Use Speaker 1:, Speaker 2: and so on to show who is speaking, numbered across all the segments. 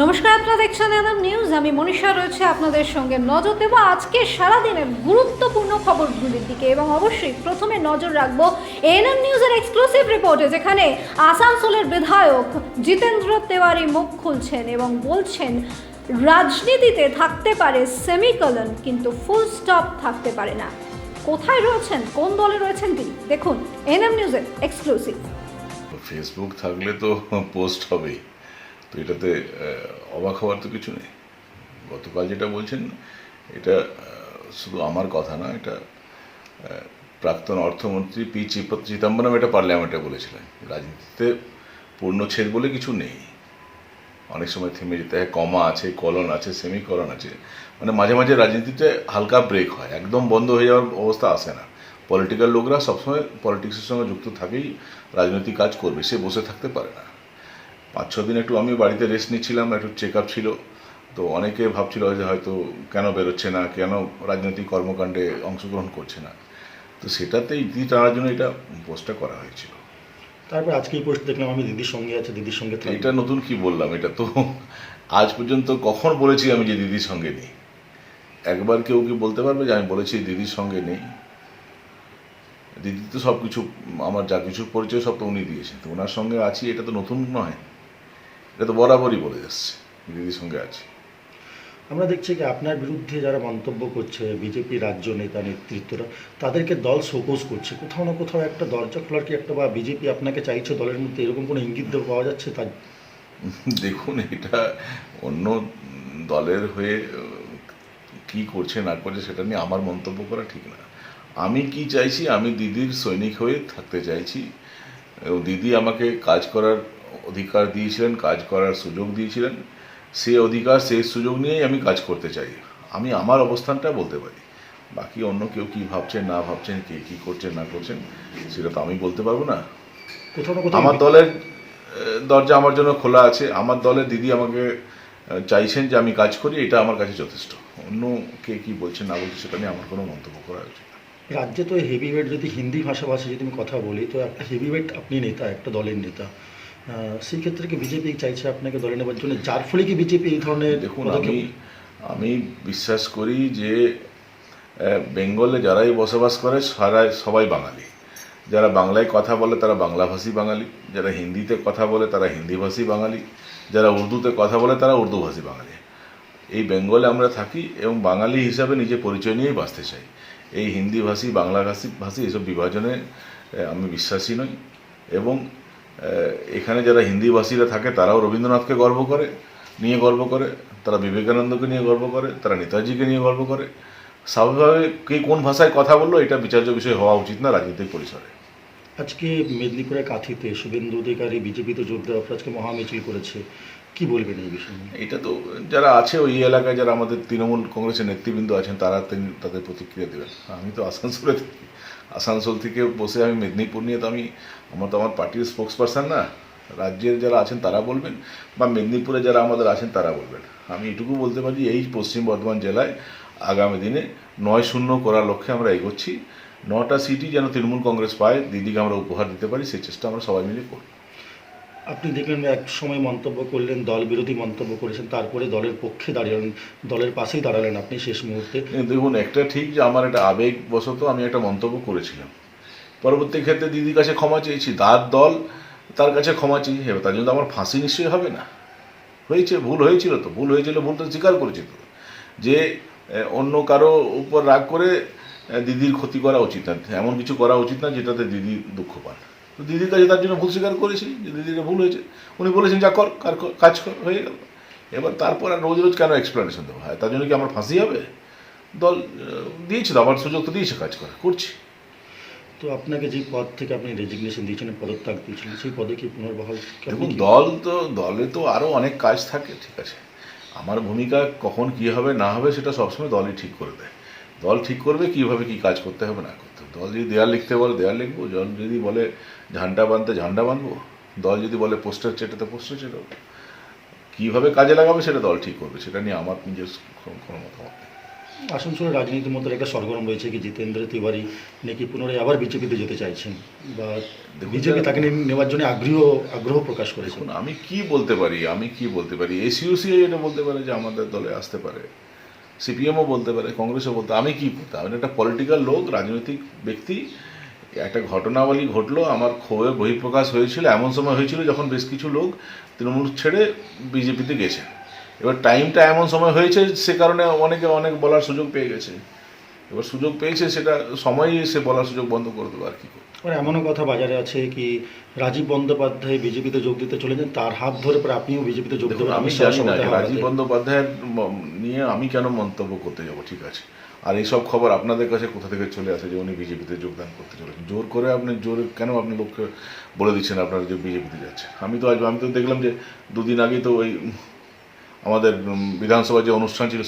Speaker 1: নমস্কার, আপনারা দেখছেন এনএম নিউজ। আমি মনীষা রয়েছে আপনাদের সঙ্গে। নজর দেব আজকে সারাদিনের গুরুত্বপূর্ণ খবরগুলির দিকে এবং অবশ্যই প্রথমে নজর রাখবো এনএম নিউজের এক্সক্লুসিভ রিপোর্টে, যেখানে আসানসোলের বিধায়ক জিতেন্দ্র তেওয়ারি মুখ খুলছেন এবং বলছেন রাজনীতিতে থাকতে পারে সেমিকলন, কিন্তু ফুল স্টপ থাকতে পারে না। কোথায় রয়েছেন, কোন দলে রয়েছেন তিনি, দেখুন এনএম নিউজের এক্সক্লুসিভ।
Speaker 2: ফেসবুক থাকলে তো পোস্ট হবেই, তো এটাতে অবাক হওয়ার তো কিছু নেই। গতকাল যেটা বলছেন এটা শুধু আমার কথা না, এটা প্রাক্তন অর্থমন্ত্রী পি চিদম্বরম এটা পার্লামেন্টে বলেছিলেন। রাজনীতিতে পূর্ণচ্ছেদ বলে কিছু নেই, অনেক সময় থেমে যেতে হয়, কমা আছে, কলন আছে, সেমিকলন আছে, মানে মাঝে মাঝে রাজনীতিতে হালকা ব্রেক হয়, একদম বন্ধ হয়ে যাওয়ার অবস্থা আসে না। পলিটিক্যাল লোকরা সবসময় পলিটিক্সের সঙ্গে যুক্ত থাকেই রাজনৈতিক কাজ করবে, সে বসে থাকতে পারে না। 5-6 দিন একটু আমি বাড়িতে রেস্ট নিচ্ছিলাম, একটু চেক আপ ছিল, তো অনেকে ভাবছিল যে হয়তো কেন বেরোচ্ছে না, কেন রাজনৈতিক কর্মকাণ্ডে অংশগ্রহণ করছে না, তো সেটাতে ইতি টানার জন্য এটা পোস্টটা করা হয়েছিল।
Speaker 3: তারপর আজকে এই পোস্ট দেখলাম, আমি দিদির সঙ্গে আছে, দিদির সঙ্গে থাকবো।
Speaker 2: এটা নতুন কি বললাম? এটা তো আজ পর্যন্ত কখন বলেছি আমি যে দিদির সঙ্গে নেই? একবার কেউ কি বলতে পারবে যে আমি বলেছি দিদির সঙ্গে নেই? দিদি তো সব কিছু, আমার যা কিছু পরিচয় সব তো উনি দিয়েছেন, তো ওনার সঙ্গে আছি, এটা তো নতুন নয়, এটা তো বরাবরই বলে যাচ্ছে দিদির সঙ্গে আছি।
Speaker 3: আমরা দেখছি কি আপনার বিরুদ্ধে যারা মন্তব্য করছে বিজেপি রাজ্য নেতা নেতৃত্বরা, তাদেরকে দল শোকজ করছে। কোথাও না কোথাও একটা দরজা খোলার কি একটা, বা বিজেপি আপনাকে চাইছে দলের মধ্যে, এরকম কোনো ইঙ্গিত পাওয়া যাচ্ছে? তার
Speaker 2: দেখুন, এটা অন্য দলের হয়ে কি করছে না করছে সেটা নিয়ে আমার মন্তব্য করা ঠিক না। আমি কি চাইছি, আমি দিদির সৈনিক হয়ে থাকতে চাইছি। দিদি আমাকে কাজ করার অধিকার দিয়েছিলেন, কাজ করার সুযোগ দিয়েছিলেন, সেই অধিকার সেই সুযোগ নিয়েই আমি কাজ করতে চাই। আমি আমার অবস্থানটা বলতে পারি, বাকি অন্য কেউ কি ভাবছেন না ভাবছেন, কে কী করছেন না করছেন, সেটা তো আমি বলতে পারবো না।
Speaker 3: কোথাও না কোথাও
Speaker 2: আমার দলের দরজা আমার জন্য খোলা আছে, আমার দলের দিদি আমাকে চাইছেন যে আমি কাজ করি, এটা আমার কাছে যথেষ্ট। অন্য কে কী বলছেন না বলছে সেটা নিয়ে আমার কোনো মন্তব্য করা উচিত না।
Speaker 3: রাজ্যে তো হেভিওয়েট, যদি হিন্দি ভাষাভাষী যদি আমি কথা বলি, তো একটা হেভিওয়েট আপনি নেতা, একটা দলের নেতা, সেই ক্ষেত্রে কি বিজেপি চাইছে আপনাকে দলে নেবার জন্য, যার ফলে কি বিজেপি এই ধরনের?
Speaker 2: দেখুন, আমি বিশ্বাস করি যে বেঙ্গলে যারাই বসবাস করে সবাই বাঙালি। যারা বাংলায় কথা বলে তারা বাংলাভাষী বাঙালি, যারা হিন্দিতে কথা বলে তারা হিন্দিভাষী বাঙালি, যারা উর্দুতে কথা বলে তারা উর্দুভাষী বাঙালি। এই বেঙ্গলে আমরা থাকি এবং বাঙালি হিসাবে নিজে পরিচয় নিয়েই বাঁচতে চাই। এই হিন্দিভাষী বাংলাভাষী এসব বিভাজনে আমি বিশ্বাসী নই। এবং এখানে যারা হিন্দিভাষীরা থাকে তারাও রবীন্দ্রনাথকে গর্ব করে, তারা বিবেকানন্দকে নিয়ে গর্ব করে, তারা নেতাজিকে নিয়ে গর্ব করে। স্বাভাবিকভাবে কে কোন ভাষায় কথা বললো এটা বিচার্য বিষয় হওয়া উচিত না রাজনৈতিক পরিসরে।
Speaker 3: আজকে মেদিনীপুরের কাঁথিতে শুভেন্দু অধিকারী বিজেপিতে যোগ দেওয়ার পর আজকে মহামিছিল করেছে, কি বলবেন এই বিষয়ে?
Speaker 2: এটা তো যারা আছে ওই এলাকায়, যারা আমাদের তৃণমূল কংগ্রেসের নেতৃবৃন্দ আছেন, তারা তাদের প্রতিক্রিয়া দেবেন। আমি তো আসানসোলে থাকি, আসানসোল থেকে বসে আমি মেদিনীপুর নিয়ে তো আমার পার্টির স্পোক্স পারসন না। রাজ্যের যারা আছেন তারা বলবেন, বা মেদিনীপুরে যারা আমাদের আছেন তারা বলবেন। আমি এটুকু বলতে পারি, এই পশ্চিম বর্ধমান জেলায় আগামী দিনে 9-0 করার লক্ষ্যে আমরা এগোচ্ছি। 9টা সিটই যেন তৃণমূল কংগ্রেস পায়, দিদিকে আমরা উপহার দিতে পারি, সেই চেষ্টা আমরা সবাই মিলে করব।
Speaker 3: আপনি দেখলেন এক সময় মন্তব্য করলেন, দল বিরোধী মন্তব্য করেছেন, তারপরে দলের পক্ষে দাঁড়ালেন, দলের পাশেই দাঁড়ালেন আপনি শেষ মুহূর্তে।
Speaker 2: দেখুন, একটা ঠিক যে আমার একটা আবেগবশত আমি একটা মন্তব্য করেছিলাম, পরবর্তী ক্ষেত্রে দিদির কাছে ক্ষমা চেয়েছি, তার দল তার কাছে ক্ষমা চেয়েছি। এবার তার জন্য আমার ফাঁসি নিশ্চয়ই হবে না। হয়েছে, ভুল হয়েছিল, তো ভুল হয়েছিল, ভুল তো স্বীকার করেছি তো, যে অন্য কারো উপর রাগ করে দিদির ক্ষতি করা উচিত না, এমন কিছু করা উচিত না যেটাতে দিদি দুঃখ পান। তো দিদির কাছে তার জন্য ভুল স্বীকার করেছি যে দিদির ভুল হয়েছে, উনি বলেছেন যা কর, কাজ কর, হয়ে গেল। এবার তারপর আর রোজ রোজ কেন এক্সপ্লেনেশন দেওয়া হয়? তার জন্য কি আমার ফাঁসি হবে? দল দিয়েছে তো, আমার সুযোগ তো দিয়েছে, কাজ করা করছি।
Speaker 3: তো আপনাকে যে পদ থেকে আপনি রেজিগনেশন দিয়েছেন, পদত্যাগ দিয়েছিলেন, সেই পদে কি পুনর্বহাল?
Speaker 2: দেখুন, দলে তো আরও অনেক কাজ থাকে, ঠিক আছে। আমার ভূমিকা কখন কী হবে না হবে সেটা সবসময় দলই ঠিক করে দেয়। দল ঠিক করবে কীভাবে কী কাজ করতে হবে না করতে হবে। দল যদি দেয়াল লিখতে বলে দেয়াল লিখবো, দল যদি বলে ঝান্ডা বাঁধতে ঝান্ডা বাঁধবো, দল যদি বলে পোস্টার চেটাতে পোস্টার চেটাবো। কীভাবে কাজে লাগাবে সেটা দল ঠিক করবে, সেটা নিয়ে আমার নিজের কোনো মতামত নেই।
Speaker 3: আসানসোলের রাজনীতির মধ্যে একটা সরগরম রয়েছে কি জিতেন্দ্র তিওয়ারি নাকি পুনরায় আবার বিজেপিতে যেতে চাইছেন বা বিজেপি তাকে নেওয়ার জন্য আগ্রহ প্রকাশ করেছেন।
Speaker 2: এখন আমি কি বলতে পারি এসইউসিআই এটা বলতে পারে যে আমাদের দলে আসতে পারে, সিপিএমও বলতে পারে, কংগ্রেসও বলতে, আমি কি বলতে, আমি একটা পলিটিক্যাল লোক, রাজনৈতিক ব্যক্তি। একটা ঘটনাবলী ঘটলো, আমার ক্ষোভের বহিঃপ্রকাশ হয়েছিল, এমন সময় হয়েছিল যখন বেশ কিছু লোক তৃণমূল ছেড়ে বিজেপিতে গেছে। এবার টাইমটা এমন সময় হয়েছে, সে কারণে অনেকে অনেক বলার সুযোগ পেয়ে গেছে। এবার সুযোগ পেয়েছে, সেটা সময়ই এসে বলার সুযোগ বন্ধ করে দেবো আর কি।
Speaker 3: এমনও কথা বাজারে আছে কি রাজীব বন্দ্যোপাধ্যায় বিজেপিতে যোগ দিতে চলেছেন, তার হাত ধরে পরে আপনিও বিজেপিতে যোগ দেবেন।
Speaker 2: আমি জানি না রাজীব বন্দ্যোপাধ্যায়ের নিয়ে আমি কেন মন্তব্য করতে যাব, ঠিক আছে। আর এইসব খবর আপনাদের কাছে কোথা থেকে চলে আসে যে উনি বিজেপিতে যোগদান করতে চলেছেন? জোর করে কেন আপনি লোককে বলে দিচ্ছেন আপনারা যে বিজেপিতে যাচ্ছে? আমি তো দেখলাম যে দুদিন আগে তো ওই আমাদের বিধানসভার যে অনুষ্ঠান ছিল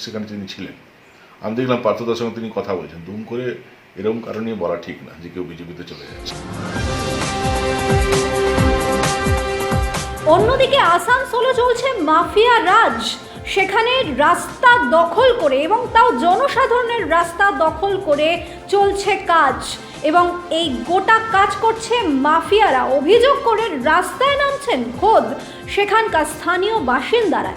Speaker 2: সেখানে তিনি ছিলেন। আমি দেখলাম পার্থদার সঙ্গে তিনি কথা বলছেন। দুম করে এরকম কারণে বলা ঠিক না যে কেউ বিজেপিতে চলে যাচ্ছে।
Speaker 1: অন্যদিকে আসানসোলে চলছে মাফিয়া রাজ। সেখানে রাস্তা দখল করে এবং তাও জনসাধারণের রাস্তা দখল করে চলছে কাজ, এবং এই গোটা কাজ করছে মাফিয়ারা। অভিযোগ করে রাস্তায় নামছেন খোদ সেখানকার স্থানীয় বাসিন্দারা।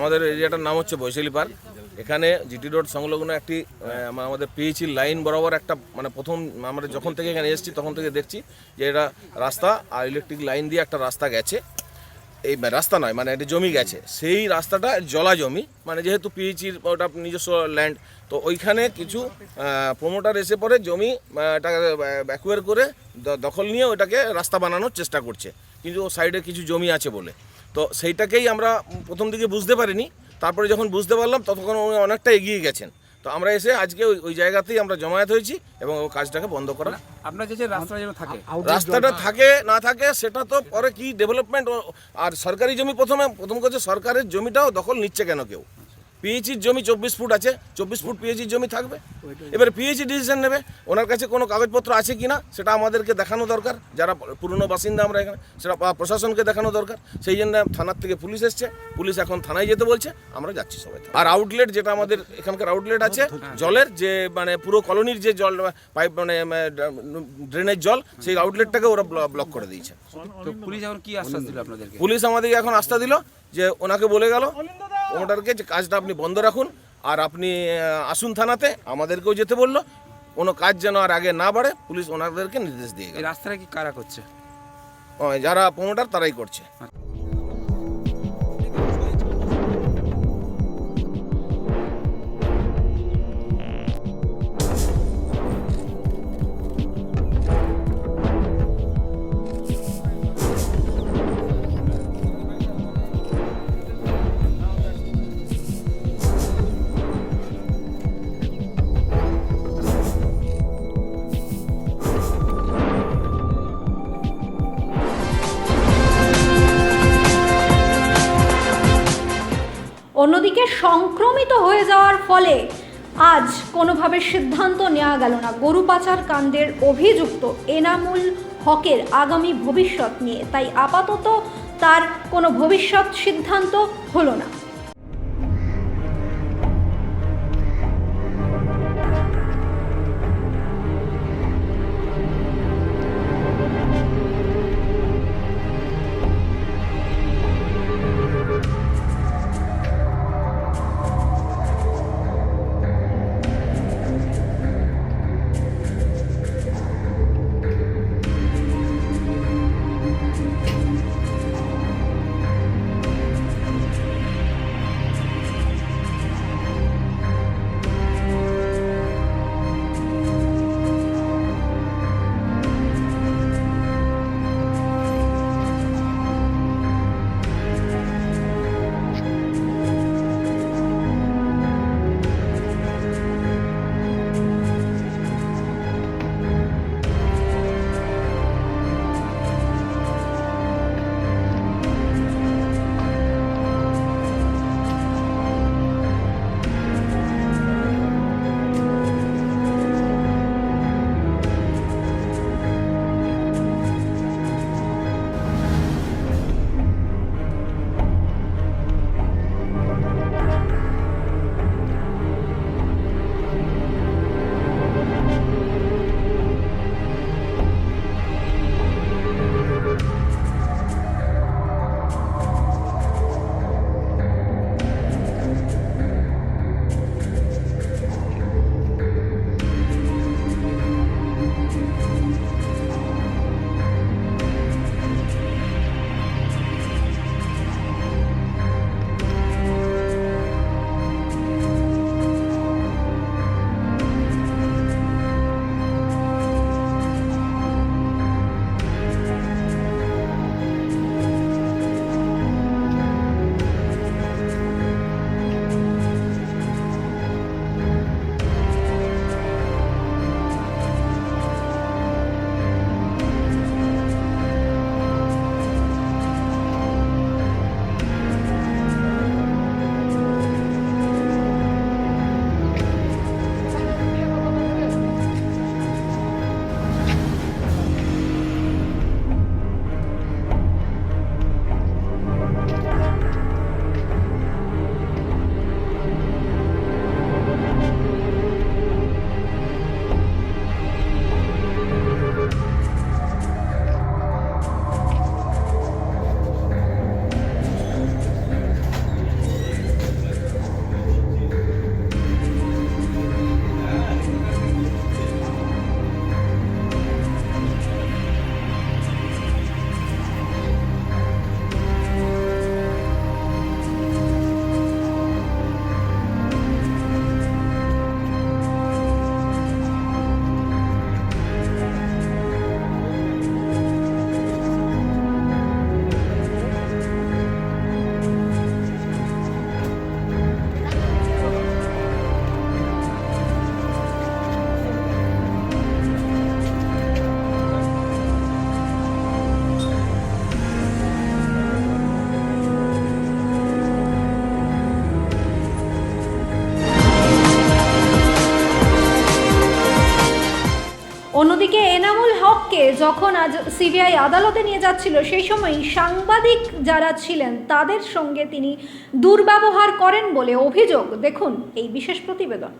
Speaker 4: আমাদের এরিয়াটার নাম হচ্ছে বৈশালী পার্ক। এখানে জিটি রোড সংলগ্ন একটি আমাদের পিএইচি লাইন বরাবর একটা প্রথম আমরা যখন থেকে এখানে এসেছি তখন থেকে দেখছি যে এটা রাস্তা আর ইলেকট্রিক লাইন দিয়ে একটা রাস্তা গেছে। এই রাস্তা নয়, এটা জমি গেছে। সেই রাস্তাটা জলা জমি, যেহেতু পিএইচির ওটা নিজস্ব ল্যান্ড, তো ওইখানে কিছু প্রমোটার এসে পরে জমি এটাকে অ্যাকুয়ার করে দখল নিয়ে ওটাকে রাস্তা বানানোর চেষ্টা করছে, কিন্তু সাইডে কিছু জমি আছে বলে। তো সেইটাকেই আমরা প্রথম দিকে বুঝতে পারিনি, তারপরে যখন বুঝতে পারলাম ততক্ষণ উনি অনেকটা এগিয়ে গেছেন। তো আমরা এসে আজকে ওই জায়গাতেই আমরা জমায়েত হয়েছি এবং ওই কাজটাকে বন্ধ করা।
Speaker 5: আপনার যে রাস্তাটা যেন থাকে,
Speaker 4: রাস্তাটা থাকে না থাকে সেটা তো পরে কি ডেভেলপমেন্ট। আর সরকারি জমি প্রথম করছে, সরকারের জমিটাও দখল নিচ্ছে কেন কেউ? পিএইচির জমি 24 ফুট আছে, 24 ফুট পিএইচির জমি থাকবে। এবারে পিএইচি ডিসিশন নেবে, ওনার কাছে কোনো কাগজপত্র আছে কি না সেটা আমাদেরকে দেখানো দরকার, যারা পুরনো বাসিন্দা আমরা এখানে, সেটা প্রশাসনকে দেখানো দরকার। সেই জন্য থানার থেকে পুলিশ এসছে, পুলিশ এখন থানায় যেতে বলছে, আমরা যাচ্ছি সবাই। আর আউটলেট যেটা আমাদের এখানকার আউটলেট আছে জলের, যে পুরো কলোনির যে জল পাইপ ড্রেনের জল, সেই আউটলেটটাকে ওরা ব্লক করে দিয়েছে।
Speaker 5: তো পুলিশ এখন কি আশ্বাস দিল আপনাদেরকে?
Speaker 4: পুলিশ আমাদেরকে এখন আস্থা দিল যে ওনাকে বলে গেল প্রমোটারকে যে কাজটা আপনি বন্ধ রাখুন আর আপনি আসুন থানাতে, আমাদেরকেও যেতে বললো। কোনো কাজ যেন আর আগে না বাড়ে পুলিশ ওনাদেরকে নির্দেশ দিয়ে গেল।
Speaker 5: এই রাস্তাটা কি কারা করছে?
Speaker 4: যারা প্রমোটার তারাই করছে।
Speaker 1: অন্যদিকে সংক্রমিত হয়ে যাওয়ার ফলে আজ কোনোভাবে সিদ্ধান্ত নেওয়া গেল না গরু পাচার কাণ্ডের অভিযুক্ত এনামুল হকের আগামী ভবিষ্যৎ নিয়ে। তাই আপাতত তার কোনো ভবিষ্যৎ সিদ্ধান্ত হলো না। যখন আজ সিবিআই আদালতে নিয়ে যাচ্ছিল সেই সময় সাংবাদিক যারা ছিলেন তাদের সঙ্গে তিনি দুর্ব্যবহার করেন বলে অভিযোগ। দেখুন এই বিশেষ প্রতিবেদন।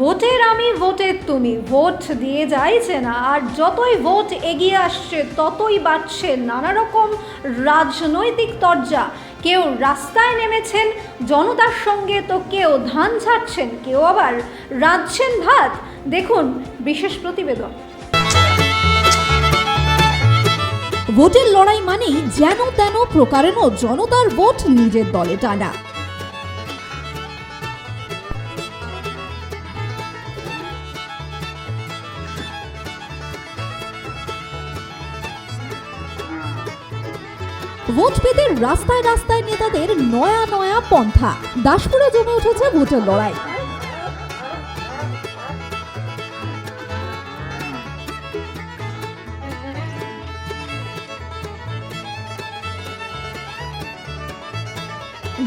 Speaker 1: ভোটের আমি ভোটের তুমি, ভোট দিয়ে যাইছে না। আর যতই ভোট এগিয়ে আসছে ততই বাড়ছে নানা রকম রাজনৈতিক তরজা। কেউ রাস্তায় নেমেছেন জনতার সঙ্গে, তো কেউ ধান ছাড়ছেন, কেউ আবার রাঁধছেন ভাত। দেখুন বিশেষ প্রতিবেদন।
Speaker 6: ভোটের লড়াই মানেই যেন তেন প্রকারেণ জনতার ভোট নিজের দলে টানা। ভোট পেতে রাস্তায় রাস্তায় নেতাদের নয়া নয়া পন্থা। দাসপুরে জমে উঠেছে ভোটের লড়াই।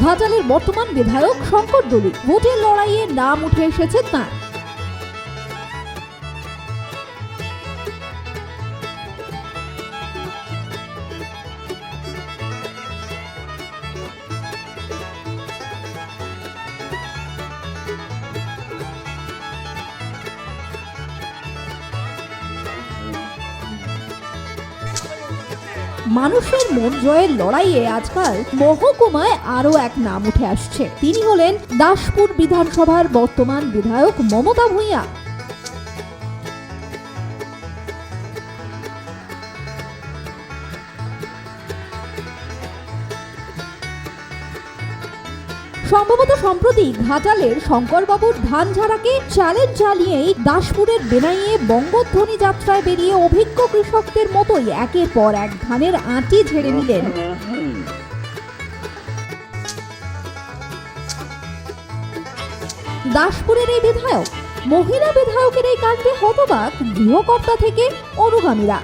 Speaker 6: ঘাটালের বর্তমান বিধায়ক শঙ্কর দলুই ভোটের লড়াইয়ে নাম উঠে এসেছে তাঁর। মানুষের মন জয়ের লড়াইয়ে আজকাল মহকুমায় আরও এক নাম উঠে আসছে। তিনি হলেন দাসপুর বিধানসভার বর্তমান বিধায়ক মমতা ভূঁইয়া। সম্ভবত সম্প্রতি ঘাটালের শঙ্করবাবুর ধান ঝাড়াকে চ্যালেঞ্জ চালিয়েই দাসপুরের বেনাইয়ে বঙ্গধ্বনি যাত্রায় বেরিয়ে অভিজ্ঞ কৃষকদের মতোই একের পর এক ধানের আঁটি ঝেড়ে নিলেন। দাসপুরের এই বিধায়ক, মহিলা বিধায়কের এই কাণ্ডে হতবাক গৃহকর্তা থেকে অনুগামীরা।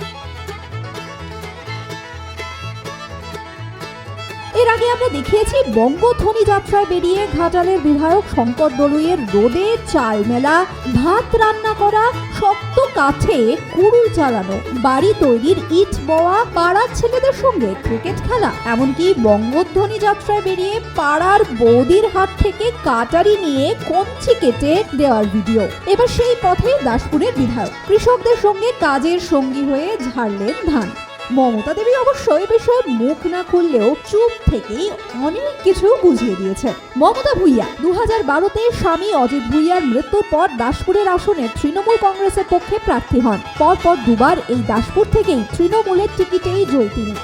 Speaker 6: এর আগে আমরা দেখিয়েছি বঙ্গধ্বনি যাত্রায় বেরিয়ে ঘাটালের বিধায়ক শঙ্কর দলুইয়ের রোদে চাল মেলা, ভাত রান্না করা, শক্ত কাঠে কুড়ুল চালানো, বাড়ি তৈরির ইট বওয়া, পাড়ার ছেলেদের সঙ্গে ক্রিকেট খেলা, এমনকি বঙ্গধ্বনি যাত্রায় বেরিয়ে পাড়ার বৌদির হাত থেকে কাটারি নিয়ে কঞ্চি কেটে দেওয়ার ভিডিও। এবার সেই পথে দাসপুরের বিধায়ক কৃষকদের সঙ্গে কাজের সঙ্গী হয়ে ঝাড়লেন ধান। মমতা দেবী অবশ্য এ বিষয়ে মুখ না খুললেও চুপ থেকেই অনেক কিছু বুঝিয়ে দিয়েছেন। মমতা ভূঁইয়া 2012-তে স্বামী অজিত ভূঁইয়ার মৃত্যুর পর দাসপুরের আসনে তৃণমূল কংগ্রেসের পক্ষে প্রার্থী হন। পরপর দুবার এই দাসপুর থেকেই তৃণমূলের টিকিটেই জয়ী তিনি।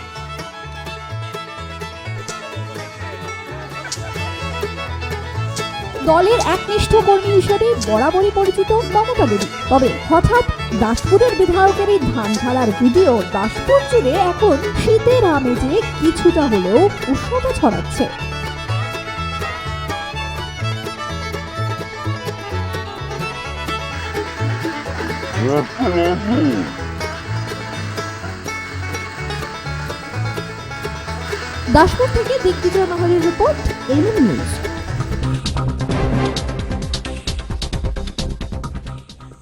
Speaker 6: দলের একনিষ্ঠ কর্মী হিসেবে বরাবরই পরিচিত মমতা দেবী। তবে হঠাৎ দাসপুরের বিধায়কের এই ধান ঝাড়ার ভিডিও দাসপুর জুড়ে এখন শীতের আমেজে কিছুটা হলেও উষ্ণতা ছড়াচ্ছে। দাসপুর থেকে দিগ্বিজয় মাহারির রিপোর্ট, এনএম নিউজ।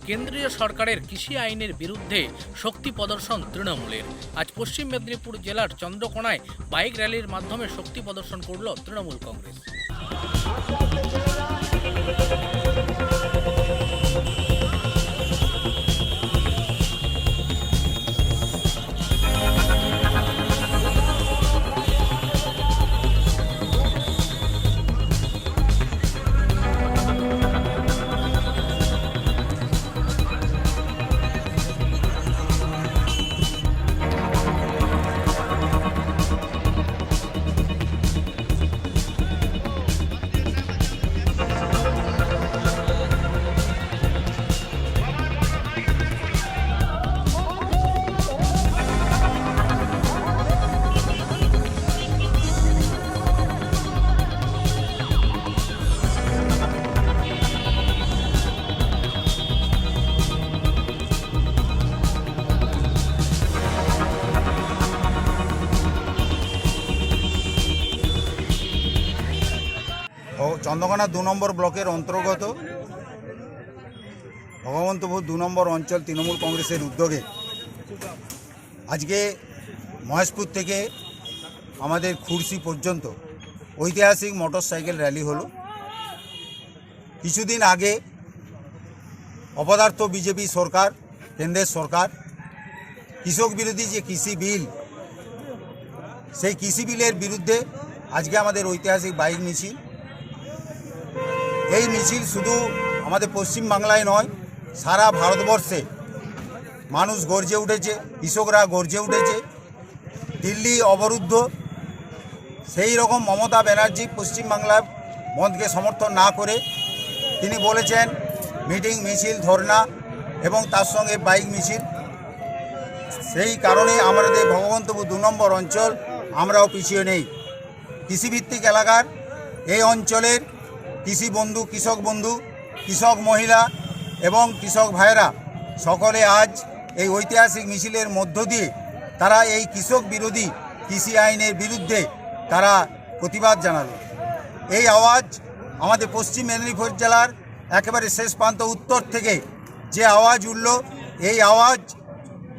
Speaker 7: কেন্দ্রীয় সরকারের কৃষি আইনের বিরুদ্ধে শক্তি প্রদর্শন তৃণমূলের। আজ পশ্চিম মেদিনীপুর জেলার চন্দ্রকোনায় বাইক র্যালির মাধ্যমে শক্তি প্রদর্শন করল তৃণমূল কংগ্রেস।
Speaker 8: চন্দ্রকোনা 2 নম্বর ব্লকের অন্তর্গত ভগবন্তপুর 2 নম্বর অঞ্চল তৃণমূল কংগ্রেসের উদ্যোগে আজকে মহেশপুর থেকে আমাদের খুরসি পর্যন্ত ঐতিহাসিক মোটরসাইকেল র্যালি হলো। কিছুদিন আগে অপদার্থ বিজেপি সরকার, কেন্দ্রের সরকার কৃষক বিরোধী যে কৃষি বিল, সেই কৃষি বিলের বিরুদ্ধে আজকে আমাদের ঐতিহাসিক বাইক মিছিল। এই মিছিল শুধু আমাদের পশ্চিম বাংলায় নয়, সারা ভারতবর্ষে মানুষ গর্জে উঠেছে, কৃষকরা গর্জে উঠেছে। দিল্লি অবরুদ্ধ, সেই রকম মমতা ব্যানার্জি পশ্চিমবাংলার বন্ধকে সমর্থন না করে তিনি বলেছেন মিটিং, মিছিল, ধর্না এবং তার সঙ্গে বাইক মিছিল। সেই কারণে আমাদের ভগবন্তপুর 2 নম্বর অঞ্চল আমরাও পিছিয়ে নেই। কৃষিভিত্তিক এলাকার এই অঞ্চলের কৃষি বন্ধু, কৃষক বন্ধু, কৃষক মহিলা এবং কৃষক ভাইয়েরা সকলে আজ এই ঐতিহাসিক মিছিলের মধ্য দিয়ে তারা এই কৃষক বিরোধী কৃষি আইনের বিরুদ্ধে তারা প্রতিবাদ জানালো। এই আওয়াজ আমাদের পশ্চিম মেদিনীপুর জেলার একেবারে শেষ প্রান্ত উত্তর থেকে যে আওয়াজ উঠল, এই আওয়াজ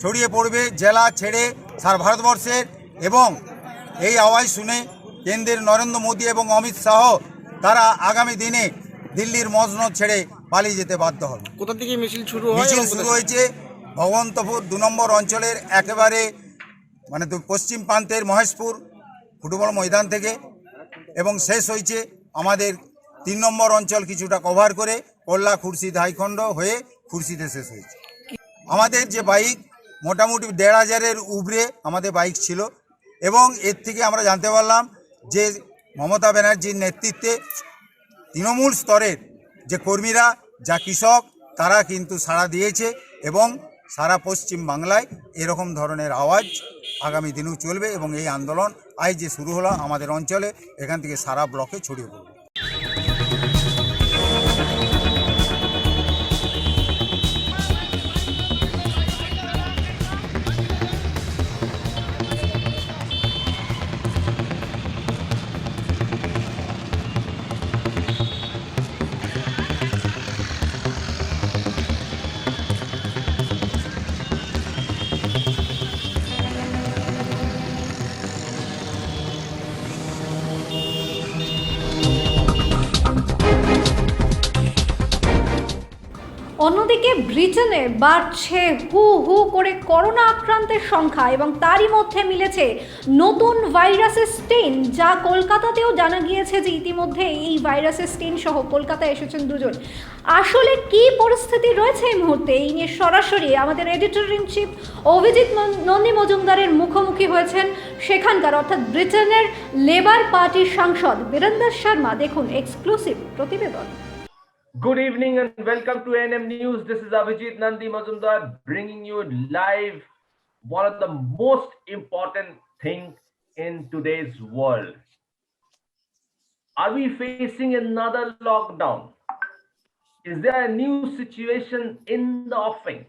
Speaker 8: ছড়িয়ে পড়বে জেলা ছেড়ে সারা ভারতবর্ষের, এবং এই আওয়াজ শুনে কেন্দ্রের নরেন্দ্র মোদী এবং অমিত শাহ তারা আগামী দিনে দিল্লির মসনদ ছেড়ে পালিয়ে যেতে বাধ্য হবে।
Speaker 5: কোথা থেকে মিছিল শুরু
Speaker 8: মিছিল শুরু হয়েছে ভগবন্তপুর 2 নম্বর অঞ্চলের একেবারে মানে পশ্চিম প্রান্তের মহেশপুর ফুটবল ময়দান থেকে, এবং শেষ হয়েছে আমাদের 3 নম্বর অঞ্চল কিছুটা কভার করে কল্লা খুরশিদ হাইখণ্ড হয়ে খুরশিদে শেষ হয়েছে। আমাদের যে বাইক মোটামুটি 1,500-এর উপরে আমাদের বাইক ছিল, এবং এর থেকে আমরা জানতে পারলাম যে মমতা ব্যানার্জির নেতৃত্বে তৃণমূল স্তরের যে কর্মীরা, যা কৃষক, তারা কিন্তু সাড়া দিয়েছে, এবং সারা পশ্চিম বাংলায় এরকম ধরনের আওয়াজ আগামী দিনেও চলবে, এবং এই আন্দোলন আজ যে শুরু হলো আমাদের অঞ্চলে, এখান থেকে সারা ব্লকে ছড়িয়ে পড়বে।
Speaker 1: অন্যদিকে ব্রিটেনে বাড়ছে হু হু করে করোনা আক্রান্তের সংখ্যা এবং তারই মধ্যে মিলেছে নতুন ভাইরাসের স্টেন, যা কলকাতাতেও জানা গিয়েছে যে ইতিমধ্যে এই ভাইরাসের স্টেন সহ কলকাতায় এসেছেন 2 জন। আসলে কি পরিস্থিতি রয়েছে এই মুহূর্তে, এই নিয়ে সরাসরি আমাদের editor in chief Abhijit Nandi মজুমদারের মুখোমুখি হয়েছেন সেখানকার অর্থাৎ ব্রিটেনের লেবার পার্টির সাংসদ বীরেন্দর শর্মা। দেখুন এক্সক্লুসিভ প্রতিবেদন।
Speaker 9: Good evening and welcome to NM News. This is Abhijit Nandi Majumdar bringing you live one of the most important things in today's world. Are we facing another lockdown? Is there a new situation in the offing?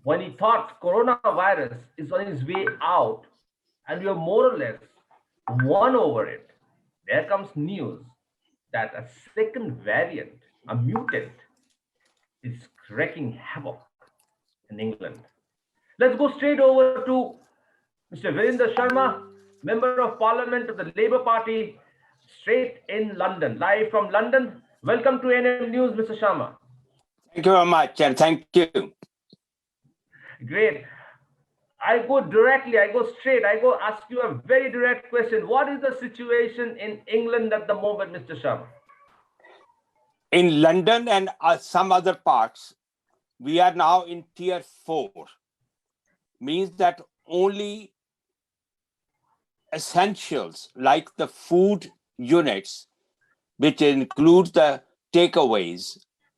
Speaker 9: When he thought coronavirus is on its way out and we are more or less won over it, there comes news that a second variant, a mutant, is wreaking havoc in England. Let's go straight over to Mr. Virendra Sharma, Member of Parliament of the Labour Party, straight in London, live from London. Welcome to NM News, Mr. Sharma.
Speaker 10: Thank you very much, and thank you.
Speaker 9: Great. I go straight. I go ask you a very direct question. What is the situation in England at the moment, Mr. Sharma?
Speaker 10: In London and some other parts, we are now in tier 4. Means that only essentials like the food units, which includes the takeaways,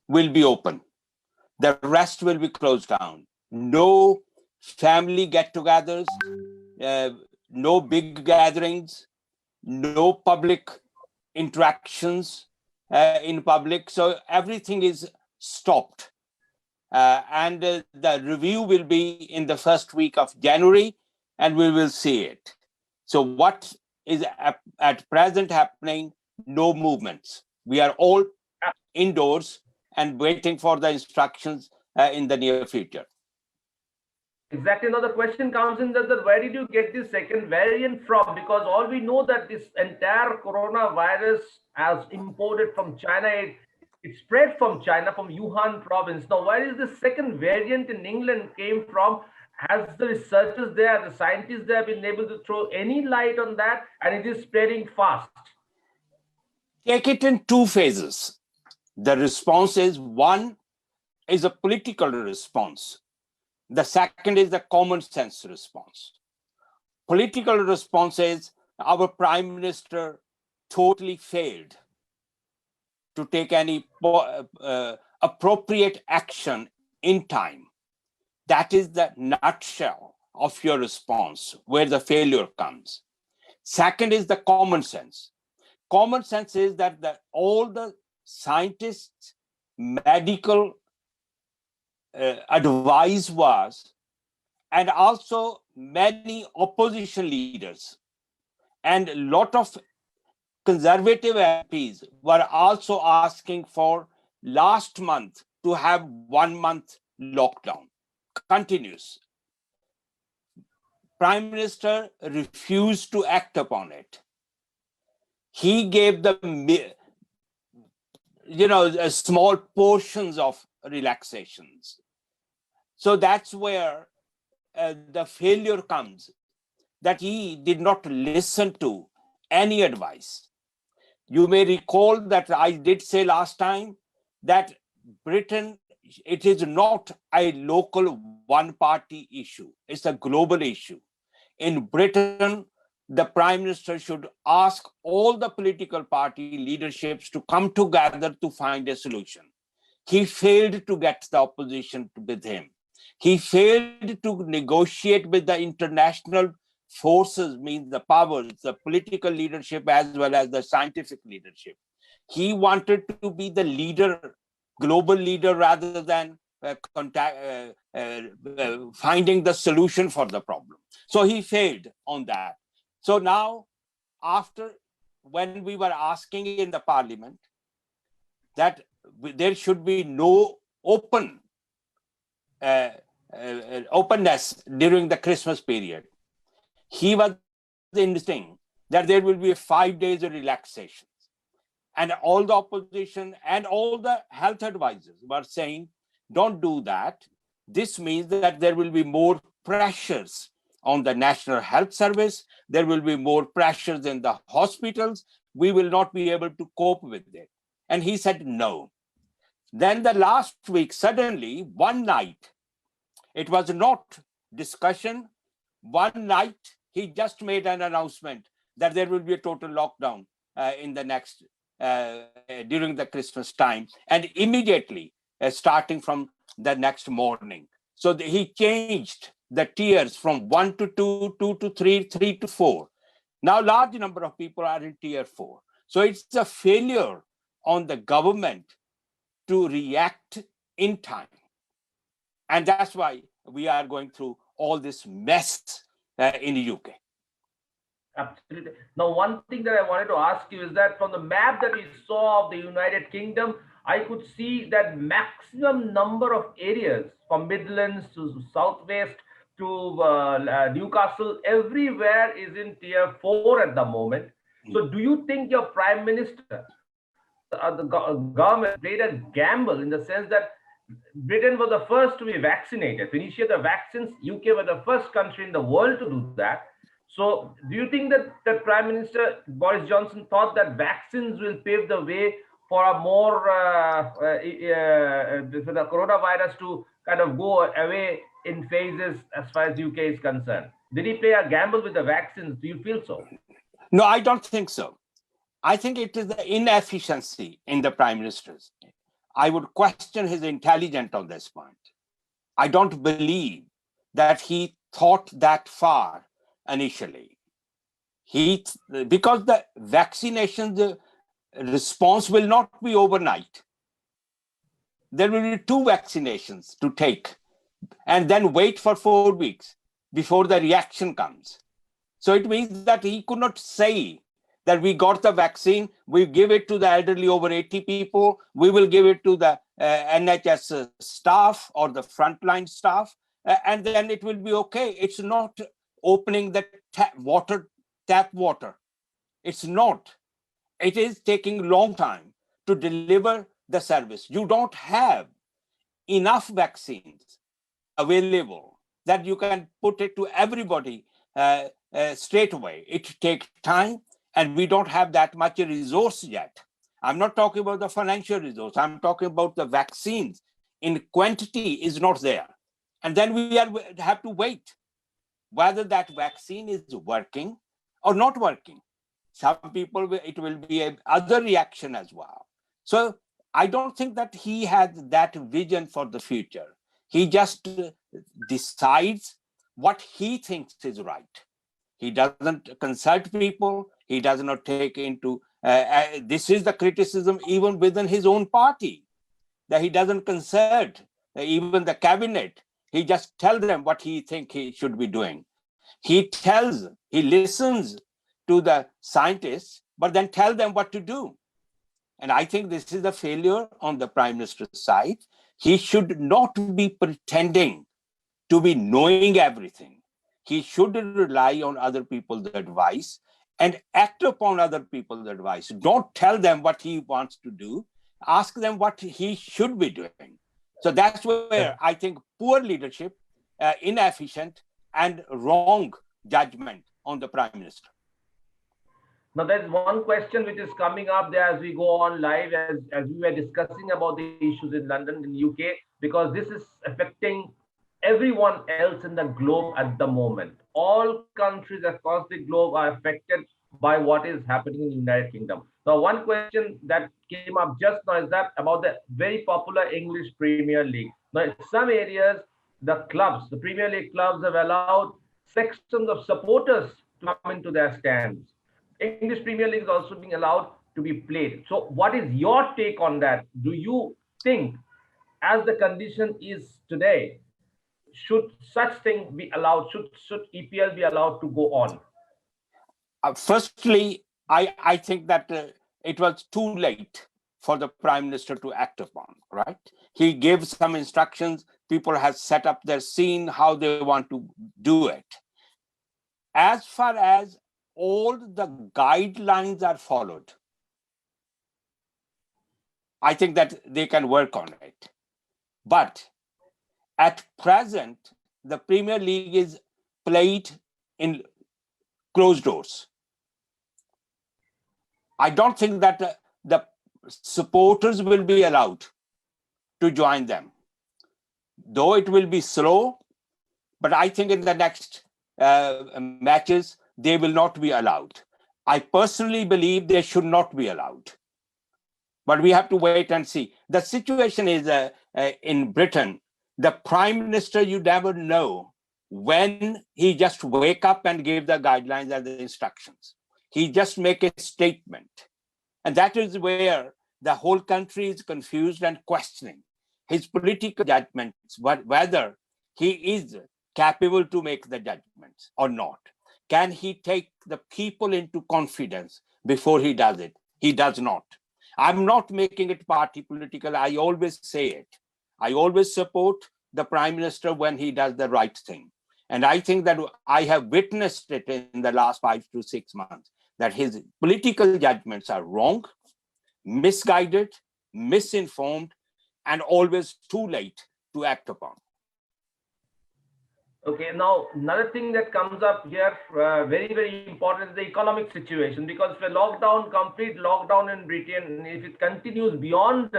Speaker 10: will be open. The rest will be closed down. No family get-togethers, no big gatherings, no public interactions in public. So everything is stopped. And the review will be in the first week of January, and we will see it. So what is at present happening? No movements. We are all indoors and waiting for the instructions in the near future.
Speaker 9: Exactly. Now the question comes in that where did you get this second variant from? Because all we know that this entire coronavirus as imported from China, it spread from China, from Wuhan province. Now, where is the second variant in England came from? Has the researchers there, the scientists there been able to throw any light on that? And it is spreading fast.
Speaker 10: Take it in 2 phases. The response is, one is a political response. The second is the common sense response. Political response is our Prime Minister totally failed to take any appropriate action in time. That is the nutshell of your response, where the failure comes. Second is the common sense. Common sense is that all the scientists, medical advice was, and also many opposition leaders and a lot of conservative MPs were also asking for last month to have 1 month lockdown, continuous. Prime Minister refused to act upon it. He gave them, small portions of relaxations. So that's where the failure comes that he did not listen to any advice. You may recall that I did say last time that Britain, it is not a local one-party issue. It's a global issue. In Britain, the Prime Minister should ask all the political party leaderships to come together to find a solution. He failed to get the opposition with him. He failed to negotiate with the international forces, means the powers, the political leadership as well as the scientific leadership. He wanted to be the leader, global leader, rather than finding the solution for the problem. So he failed on that. So now, after when we were asking in the parliament that there should be no openness during the Christmas period, he was insisting that there will be 5 days of relaxation. And all the opposition and all the health advisors were saying, don't do that. This means that there will be more pressures on the National Health Service. There will be more pressures in the hospitals. We will not be able to cope with it. And he said no. Then the last week, suddenly, one night, it was not discussion. One night, he just made an announcement that there will be a total lockdown in the next, during the Christmas time, and immediately starting from the next morning. So he changed the tiers from 1 to 2, 2 to 3, 3 to 4. Now, large number of people are in tier 4. So it's a failure on the government to react in time. And that's why we are going through all this mess in the UK.
Speaker 9: Absolutely. Now, one thing that I wanted to ask you is that from the map that we saw of the United Kingdom, I could see that maximum number of areas from Midlands to Southwest to Newcastle, everywhere is in tier 4 at the moment. So do you think your Prime Minister, the government played a gamble in the sense that Britain was the first to be vaccinated, to initiate the vaccines? UK was the first country in the world to do that. So do you think that Prime Minister Boris Johnson thought that vaccines will pave the way for a more for the coronavirus to kind of go away in phases as far as UK is concerned? Did he play a gamble with the vaccines? Do you feel so?
Speaker 10: No, I don't think so. I think it is the inefficiency in the Prime Minister's. I would question his intelligence on this point. I don't believe that he thought that far initially. Because the vaccination response will not be overnight. There will be 2 vaccinations to take and then wait for 4 weeks before the reaction comes. So it means that he could not say that we got the vaccine, we give it to the elderly over 80 people, we will give it to the NHS staff or the frontline staff, and then it will be okay. It's not opening the tap water. It's not. It is taking a long time to deliver the service. You don't have enough vaccines available that you can put it to everybody straight away. It takes time, and we don't have that much resource yet. I'm not talking about the financial resource. I'm talking about the vaccines in quantity is not there. And then we have to wait whether that vaccine is working or not working. Some people, it will be other reaction as well. So I don't think that he had that vision for the future. He just decides what he thinks is right. He doesn't consult people. He does not take into, this is the criticism even within his own party, that he doesn't consult even the cabinet. He just tells them what he thinks he should be doing. He listens to the scientists, but then tell them what to do. And I think this is the failure on the Prime Minister's side. He should not be pretending to be knowing everything. He should rely on other people's advice and act upon other people's advice. Don't tell them what he wants to do. Ask them what he should be doing. So that's where I think poor leadership inefficient and wrong judgment on the Prime Minister.
Speaker 9: Now, there's one question which is coming up there as we go on live, as we were discussing about the issues in London, in UK, because this is affecting everyone else in the globe at the moment. All countries across the globe are affected by what is happening in the United Kingdom. Now, one question that came up just now is that about the very popular English Premier League. Now, in some areas, the clubs, the Premier League clubs have allowed sections of supporters to come into their stands. English Premier League is also being allowed to be played. So what is your take on that? Do you think, as the condition is today, should such thing be allowed? Should EPL be allowed to go on?
Speaker 10: Firstly, I think that it was too late for the Prime Minister to act upon, right? He gave some instructions. People have set up their scene, how they want to do it. As far as all the guidelines are followed, I think that they can work on it. But at present, the Premier League is played in closed doors. I don't think that the supporters will be allowed to join them. Though it will be slow, but I think in the next matches, they will not be allowed. I personally believe they should not be allowed. But we have to wait and see. The situation is in Britain, the Prime Minister, you never know when he just wake up and give the guidelines and the instructions. He just make a statement. And that is where the whole country is confused and questioning his political judgments, whether he is capable to make the judgments or not. Can he take the people into confidence before he does it? He does not. I'm not making it party political. I always say it. I always support the Prime Minister when he does the right thing. And I think that I have witnessed it in the last 5 to 6 months, that his political judgments are wrong, misguided, misinformed, and always too late to act upon.
Speaker 9: Okay, now another thing that comes up here, very, very important, is the economic situation, because if a lockdown, complete lockdown in Britain, if it continues beyond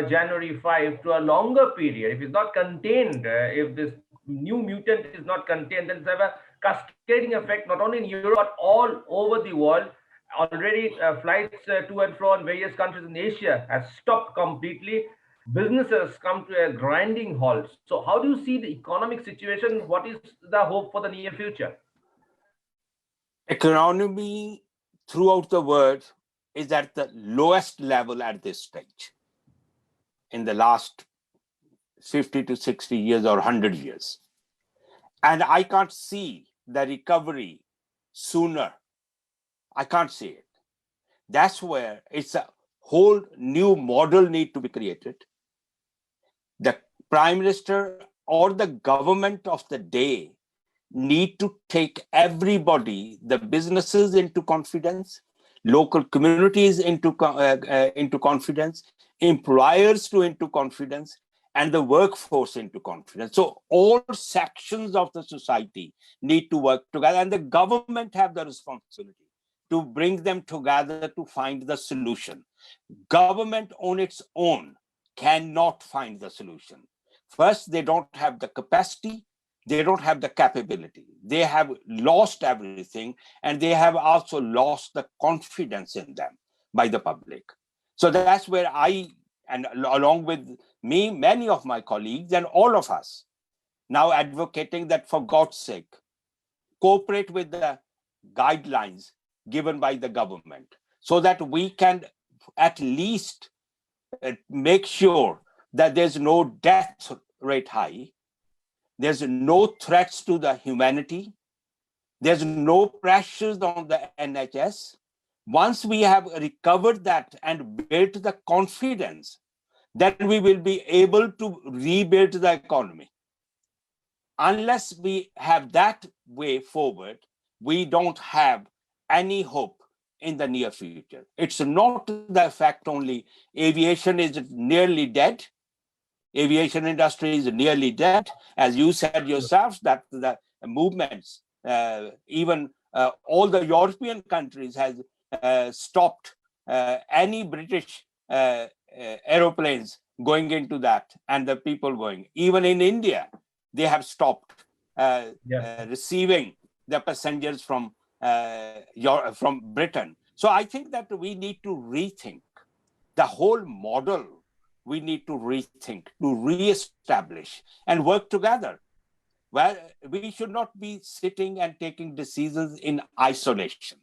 Speaker 9: January 5 to a longer period, if it's not contained, if this new mutant is not contained, then it's have a cascading effect, not only in Europe, but all over the world. Already flights to and fro in various countries in Asia has stopped completely. Businesses come to a grinding halt. So how do you see the economic situation? What is the hope for the near future?
Speaker 10: Economy throughout the world is at the lowest level at this stage in the last 50 to 60 years or 100 years. And I can't see the recovery sooner. I can't see it. That's where it's a whole new model need to be created. The Prime Minister or the government of the day need to take everybody, the businesses into confidence, local communities into confidence, employers into confidence, and the workforce into confidence. So all sections of the society need to work together, and the government have the responsibility to bring them together to find the solution. Government on its own cannot find the solution. First, they don't have the capacity, they don't have the capability. They have lost everything, and they have also lost the confidence in them by the public. So that's where I, and along with me, many of my colleagues and all of us now advocating that, for God's sake, cooperate with the guidelines given by the government so that we can at least make sure that there's no death rate high, there's no threats to the humanity, there's no pressures on the NHS. Once we have recovered that and built the confidence, then we will be able to rebuild the economy. Unless we have that way forward, we don't have any hope in the near future. It's not the fact only aviation is nearly dead. Aviation industry is nearly dead. As you said yourself, that the movements, even all the European countries has stopped any British aeroplanes going into that and the people going. Even in India, they have stopped receiving the passengers from Britain. So I think that we need to rethink the whole model. We need to rethink, to re-establish and work together. Well, we should not be sitting and taking decisions in isolation.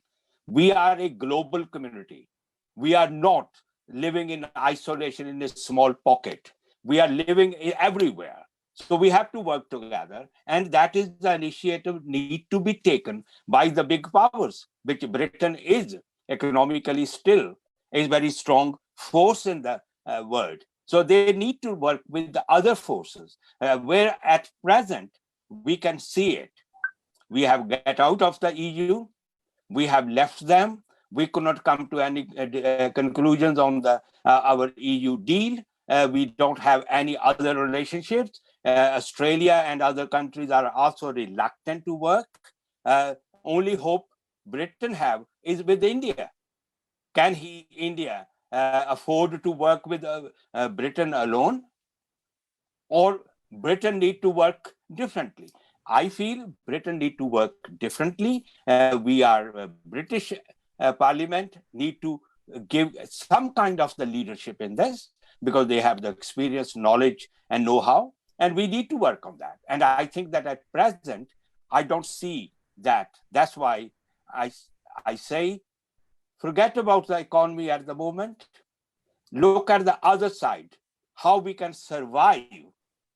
Speaker 10: We are a global community. We are not living in isolation in a small pocket. We are living everywhere. So we have to work together. And that is the initiative need to be taken by the big powers, which Britain is economically still a very strong force in the world. So they need to work with the other forces, where at present, we can see it. We have get out of the EU. We have left them. We could not come to any conclusions on the our EU deal. We don't have any other relationships. Australia and other countries are also reluctant to work. Only hope Britain have is with India. Can India afford to work with Britain alone? Or Britain need to work differently? I feel Britain need to work differently. We are British Parliament need to give some kind of the leadership in this because they have the experience, knowledge, and know-how, and we need to work on that. And I think that at present, I don't see that. That's why I say, forget about the economy at the moment. Look at the other side, how we can survive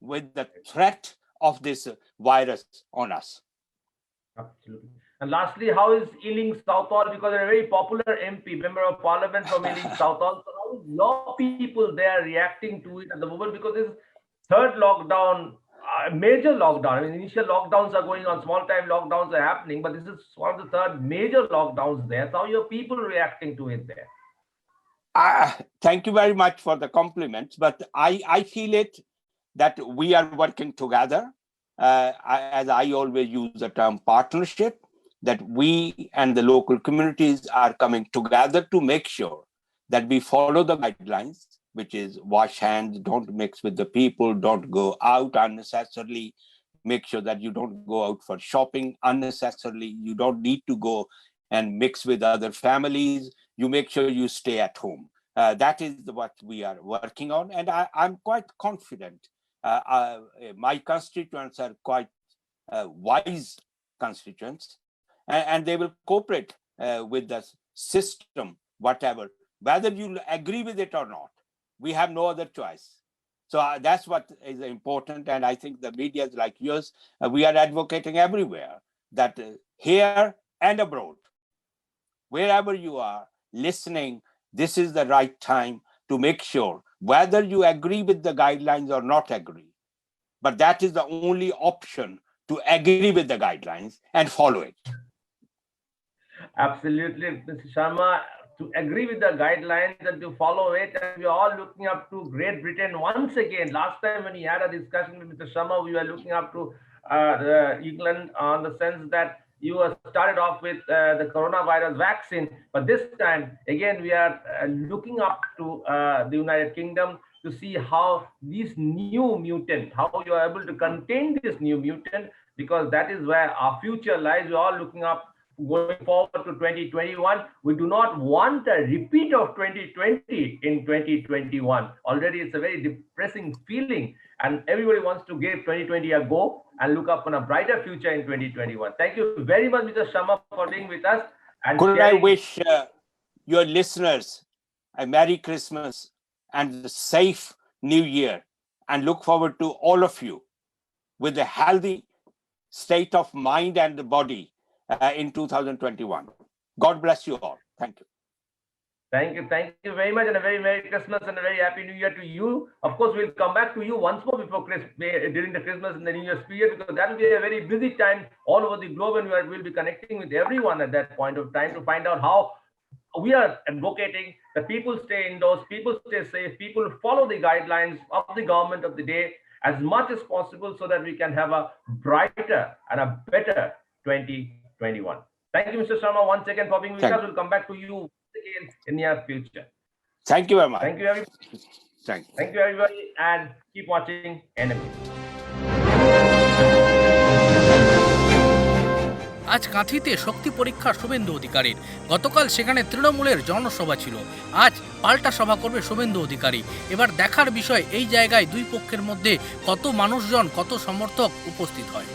Speaker 10: with the threat of this virus on us.
Speaker 9: Absolutely. And lastly, how is Ealing Southall? Because they're a very popular MP, Member of Parliament from Ealing Southall. So how is your people there reacting to it at the moment? Because this third lockdown, major lockdown. I mean, initial lockdowns are going on, small time lockdowns are happening, but this is one of the third major lockdowns there. So how are your people reacting to it there?
Speaker 10: Thank you very much for the compliments, but I feel it that we are working together. As I always use the term partnership, that we and the local communities are coming together to make sure that we follow the guidelines, which is wash hands, don't mix with the people, don't go out unnecessarily, make sure that you don't go out for shopping unnecessarily, you don't need to go and mix with other families, you make sure you stay at home. That is what we are working on, and I'm quite confident. My constituents are quite wise constituents, and they will cooperate with the system, whatever, whether you agree with it or not. We have no other choice. So that's what is important. And I think the media like yours, we are advocating everywhere that here and abroad, wherever you are listening, this is the right time to make sure whether you agree with the guidelines or not agree. But that is the only option, to agree with the guidelines and follow it.
Speaker 9: Absolutely, Mr. Sharma, to agree with the guidelines and to follow it. And we are all looking up to Great Britain once again. Last time when we had a discussion with Mr. Sharma, we were looking up to England on the sense that you started off with the coronavirus vaccine. But this time, again, we are looking up to the United Kingdom to see how this new mutant, how you are able to contain this new mutant, because that is where our future lies. We're all looking up going forward to 2021. We do not want a repeat of 2020 in 2021. Already it's a very depressing feeling, and everybody wants to give 2020 a go and look up on a brighter future in 2021. Thank you very much, Mr. Sharma, for being with us. And
Speaker 10: could I wish your listeners a Merry Christmas and a safe New Year, and look forward to all of you with a healthy state of mind and body in 2021. God bless you all. Thank you.
Speaker 9: Thank you very much, and a very Merry Christmas and a very Happy New Year to you. Of course, we'll come back to you once more before Christmas, during the Christmas and the New Year's period, because that will be a very busy time all over the globe, and we'll be connecting with everyone at that point of time to find out how we are advocating that people stay indoors, people stay safe, people follow the guidelines of the government of the day as much as possible so that we can have a brighter and a better 2021. Thank you, Mr. Sharma, once again for being with
Speaker 10: Thank
Speaker 9: us. We'll come back to you again in near future.
Speaker 10: Thank you very much.
Speaker 9: Thank you, everybody.
Speaker 10: Thank you.
Speaker 9: Thank you, everybody, and keep watching NM.
Speaker 7: আজ কাঁথিতে শক্তি পরীক্ষা শুভেন্দু অধিকারীর। গতকাল সেখানে তৃণমূলের জনসভা ছিল, আজ পাল্টা সভা করবে শুভেন্দু অধিকারী। এবার দেখার বিষয় এই জায়গায় দুই পক্ষের মধ্যে কত মানুষজন, কত সমর্থক উপস্থিত হয়।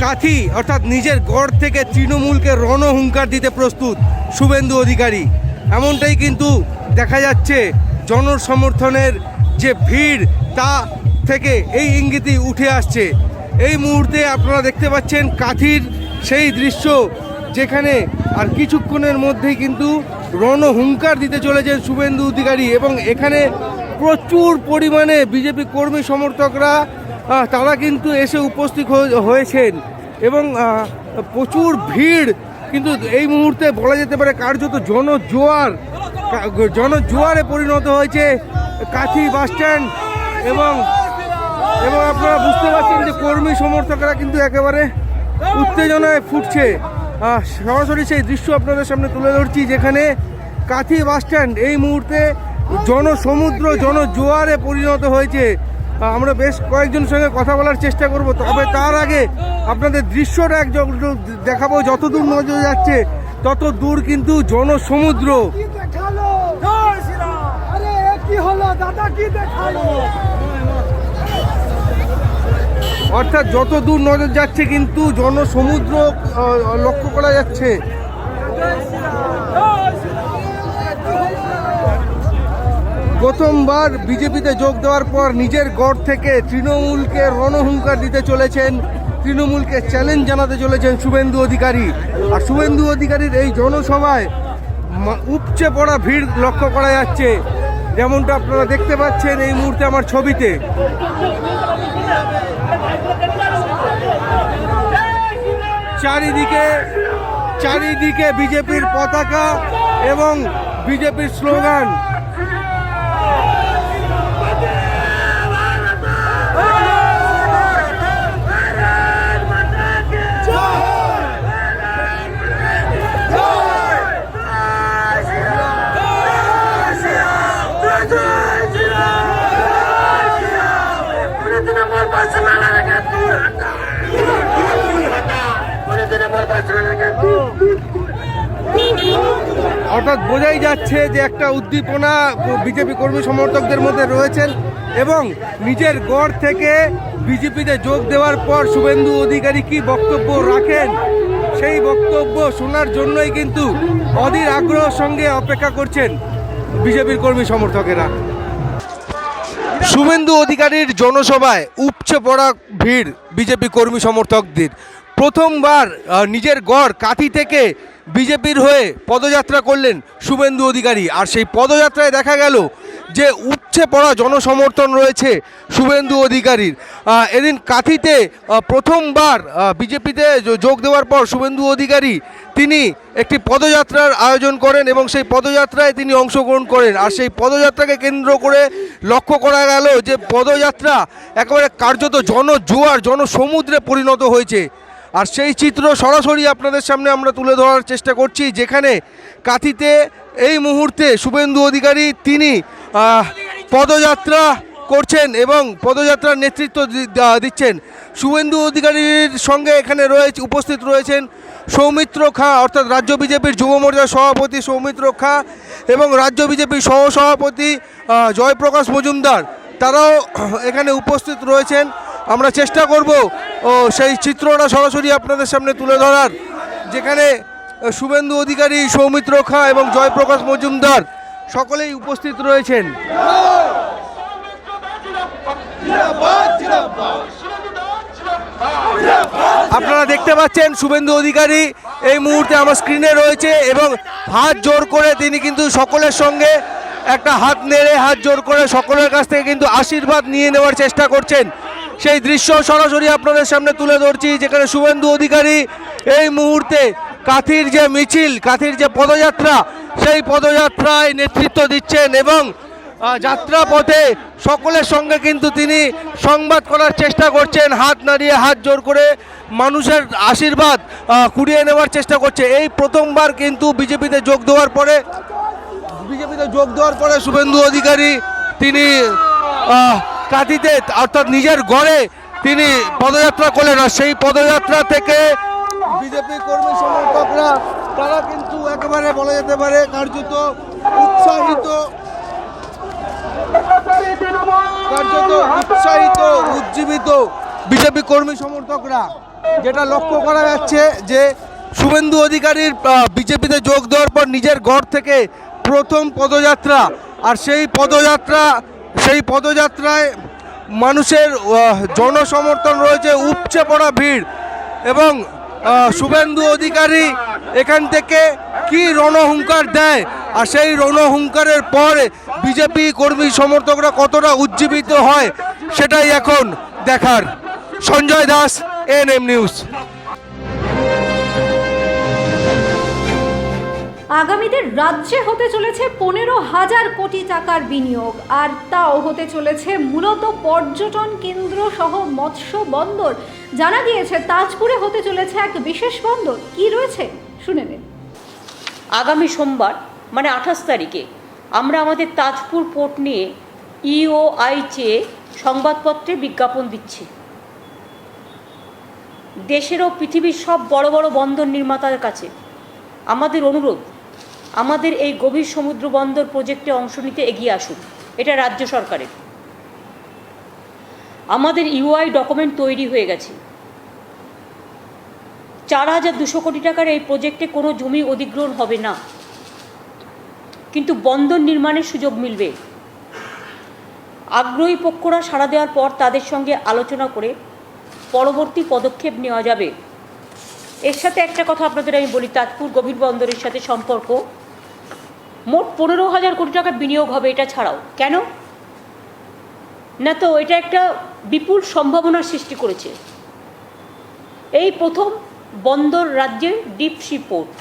Speaker 11: কাঁথি অর্থাৎ নিজের গড় থেকে তৃণমূলকে রণহুঙ্কার দিতে প্রস্তুত শুভেন্দু অধিকারী, এমনটাই কিন্তু দেখা যাচ্ছে। জনসমর্থনের যে ভিড় তা থেকে এই ইঙ্গিতই উঠে আসছে। এই মুহূর্তে আপনারা দেখতে পাচ্ছেন কাঁথির সেই দৃশ্য, যেখানে আর কিছুক্ষণের মধ্যেই কিন্তু রণহুঙ্কার দিতে চলেছেন শুভেন্দু অধিকারী, এবং এখানে প্রচুর পরিমাণে বিজেপি কর্মী সমর্থকরা তারা কিন্তু এসে উপস্থিত হয়েছেন, এবং প্রচুর ভিড় কিন্তু এই মুহূর্তে বলা যেতে পারে কার্যত জনজোয়ারে পরিণত হয়েছে কাঁথি বাস স্ট্যান্ড, এবং আপনারা বুঝতে পারছেন যে কর্মী সমর্থকরা কিন্তু একেবারে উত্তেজনায় ফুটছে। সরাসরি সেই দৃশ্য আপনাদের সামনে তুলে ধরছি, যেখানে কাঁথি বাস স্ট্যান্ড এই মুহূর্তে জনসমুদ্র, জনজোয়ারে পরিণত হয়েছে। আমরা বেশ কয়েকজনের সঙ্গে কথা বলার চেষ্টা করব, তবে তার আগে আপনাদের দৃশ্যটা একজন দেখাবো। যত দূর নজর যাচ্ছে তত দূর কিন্তু জনসমুদ্র। অর্থাৎ যত দূর নজর যাচ্ছে কিন্তু জনসমুদ্র লক্ষ্য করা যাচ্ছে। প্রথমবার বিজেপিতে যোগ দেওয়ার পর নিজের গড় থেকে তৃণমূলকে রণহুঙ্কার দিতে চলেছেন, তৃণমূলকে চ্যালেঞ্জ জানাতে চলেছেন শুভেন্দু অধিকারী। আর শুভেন্দু অধিকারীর এই জনসভায় উপচে পড়া ভিড় লক্ষ্য করা যাচ্ছে, যেমনটা আপনারা দেখতে পাচ্ছেন এই মুহূর্তে আমার ছবিতে। চারিদিকে বিজেপির পতাকা এবং বিজেপির স্লোগান। অর্থাৎ বোঝাই যাচ্ছে যে একটা উদ্দীপনা বিজেপি কর্মী সমর্থকদের মধ্যে রয়েছেন, এবং নিজের গড় থেকে বিজেপিতে যোগ দেওয়ার পর শুভেন্দু অধিকারী কি বক্তব্য রাখেন সেই বক্তব্য শোনার জন্যই কিন্তু অধীর আগ্রহের সঙ্গে অপেক্ষা করছেন বিজেপির কর্মী সমর্থকেরা। শুভেন্দু অধিকারীর জনসভায় উপচে পড়া ভিড় বিজেপি কর্মী সমর্থকদের। প্রথমবার নিজের গড় কাঁথি থেকে বিজেপির হয়ে পদযাত্রা করলেন শুভেন্দু অধিকারী, আর সেই পদযাত্রায় দেখা গেল যে উপচে পড়া জনসমর্থন রয়েছে শুভেন্দু অধিকারীর। এদিন কাঁথিতে প্রথমবার বিজেপিতে যোগ দেওয়ার পর শুভেন্দু অধিকারী তিনি একটি পদযাত্রার আয়োজন করেন, এবং সেই পদযাত্রায় তিনি অংশগ্রহণ করেন। আর সেই পদযাত্রাকে কেন্দ্র করে লক্ষ্য করা গেল যে পদযাত্রা একেবারে কার্যত জনজোয়ার, জনসমুদ্রে পরিণত হয়েছে। আর সেই চিত্র সরাসরি আপনাদের সামনে আমরা তুলে ধরার চেষ্টা করছি, যেখানে কাঁথিতে এই মুহূর্তে শুভেন্দু অধিকারী তিনি পদযাত্রা করছেন এবং পদযাত্রার নেতৃত্ব দিচ্ছেন। শুভেন্দু অধিকারীর সঙ্গে এখানে উপস্থিত রয়েছেন সৌমিত্র খাঁ, অর্থাৎ রাজ্য বিজেপির যুব মোর্চার সভাপতি সৌমিত্র খাঁ, এবং রাজ্য বিজেপির সহসভাপতি জয়প্রকাশ মজুমদার, তারাও এখানে উপস্থিত রয়েছেন। আমরা চেষ্টা করব সেই চিত্রটা সরাসরি আপনাদের সামনে তুলে ধরার, যেখানে শুভেন্দু অধিকারী, সৌমিত্র খাঁ এবং জয়প্রকাশ মজুমদার সকলেই উপস্থিত রয়েছেন। আপনারা দেখতে পাচ্ছেন শুভেন্দু অধিকারী এই মুহূর্তে আমার স্ক্রিনে রয়েছে, এবং হাত জোর করে তিনি কিন্তু সকলের সঙ্গে একটা হাত নেড়ে, হাত জোর করে সকলের কাছ থেকে কিন্তু আশীর্বাদ নিয়ে নেওয়ার চেষ্টা করছেন। সেই দৃশ্য সরাসরি আপনাদের সামনে তুলে ধরছি, যেখানে শুভেন্দু অধিকারী এই মুহূর্তে কাঁথির যে মিছিল, কাঁথির যে পদযাত্রা, সেই পদযাত্রায় নেতৃত্ব দিচ্ছেন এবং যাত্রা পথে সকলের সঙ্গে কিন্তু তিনি সংবাদ করার চেষ্টা করছেন, হাত নাড়িয়ে হাত জোর করে মানুষের আশীর্বাদ কুড়িয়ে নেওয়ার চেষ্টা করছে। এই প্রথমবার কিন্তু বিজেপিতে যোগ দেওয়ার পরে শুভেন্দু অধিকারী তিনি কাঁথিতে অর্থাৎ নিজের গড়ে তিনি পদযাত্রা করলেন। আর সেই পদযাত্রা থেকে বিজেপি কর্মী সমর্থকরা তারা কিন্তু একেবারে বলা যেতে পারে কার্যত উজ্জীবিত বিজেপি কর্মী সমর্থকরা। যেটা লক্ষ্য করা যাচ্ছে যে শুভেন্দু অধিকারীর বিজেপিতে যোগ দেওয়ার পর নিজের গড় থেকে প্রথম পদযাত্রা, আর সেই পদযাত্রায় মানুষের জনসমর্থন রয়েছে, উপচে পড়া ভিড়। এবং শুভেন্দু অধিকারী এখান থেকে কি রণহুঙ্কার দেয়, আর সেই রণহুঙ্কারের পরে বিজেপি কর্মী সমর্থকরা কতটা উজ্জীবিত হয় সেটাই এখন দেখার। Sanjay Das, ANM news.
Speaker 1: আগামীতে রাজ্যে হতে চলেছে 15,000 কোটি টাকার বিনিয়োগ, আর তাও হতে চলেছে মূলত পর্যটন কেন্দ্র সহ মৎস্য বন্দর। জানা গিয়েছে তাজপুরে হতে চলেছে এক বিশেষ বন্দর। কি রয়েছে শুনে নিন।
Speaker 12: আগামী সোমবার মানে 28 তারিখে আমরা আমাদের তাজপুর পোর্ট নিয়ে ইওআই চেয়ে সংবাদপত্রে বিজ্ঞাপন দিচ্ছি। দেশের ও পৃথিবীর সব বড় বড় বন্দর নির্মাতাদের কাছে আমাদের অনুরোধ, আমাদের এই গভীর সমুদ্র বন্দর প্রজেক্টে অংশ নিতে এগিয়ে আসুন। এটা রাজ্য সরকারের। আমাদের ইউআই ডকুমেন্ট তৈরি হয়ে গেছে। 4,200 কোটি টাকার এই প্রজেক্টে কোনো জমি অধিগ্রহণ হবে না, কিন্তু বন্দর নির্মাণের সুযোগ মিলবে। আগ্রহী পক্ষরা সাড়া দেওয়ার পর তাদের সঙ্গে আলোচনা করে পরবর্তী পদক্ষেপ নেওয়া যাবে। এর সাথে একটা কথা আপনাদের আমি বলি, তাজপুর গভীর বন্দরের সাথে সম্পর্ক মোট 15,000 কোটি টাকা বিনিয়োগ হবে। এটা ছাড়াও কেন না, তো এটা একটা বিপুল সম্ভাবনার সৃষ্টি করেছে। এই প্রথম বন্দর রাজ্যে ডিপ সি পোর্ট।